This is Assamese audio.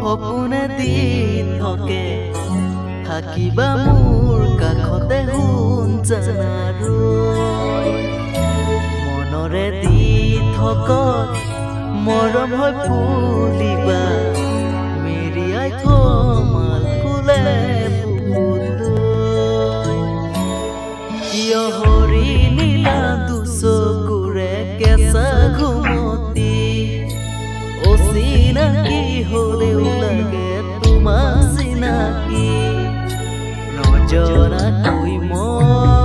সপোনে দি থাকে থাকিবা মোৰ কাষতে শুন জানাৰৈ মনৰে দি থক মৰম হৈ ফুলিবা মেৰিয়াই থমাল ফুলে বুকুলৈ কিয় হৰি নীলা দুচকুৰে কেঁচা ঘুমতি অচিনাকি হলেও লাগে তোমাক চিনাকি নজনাকৈ মই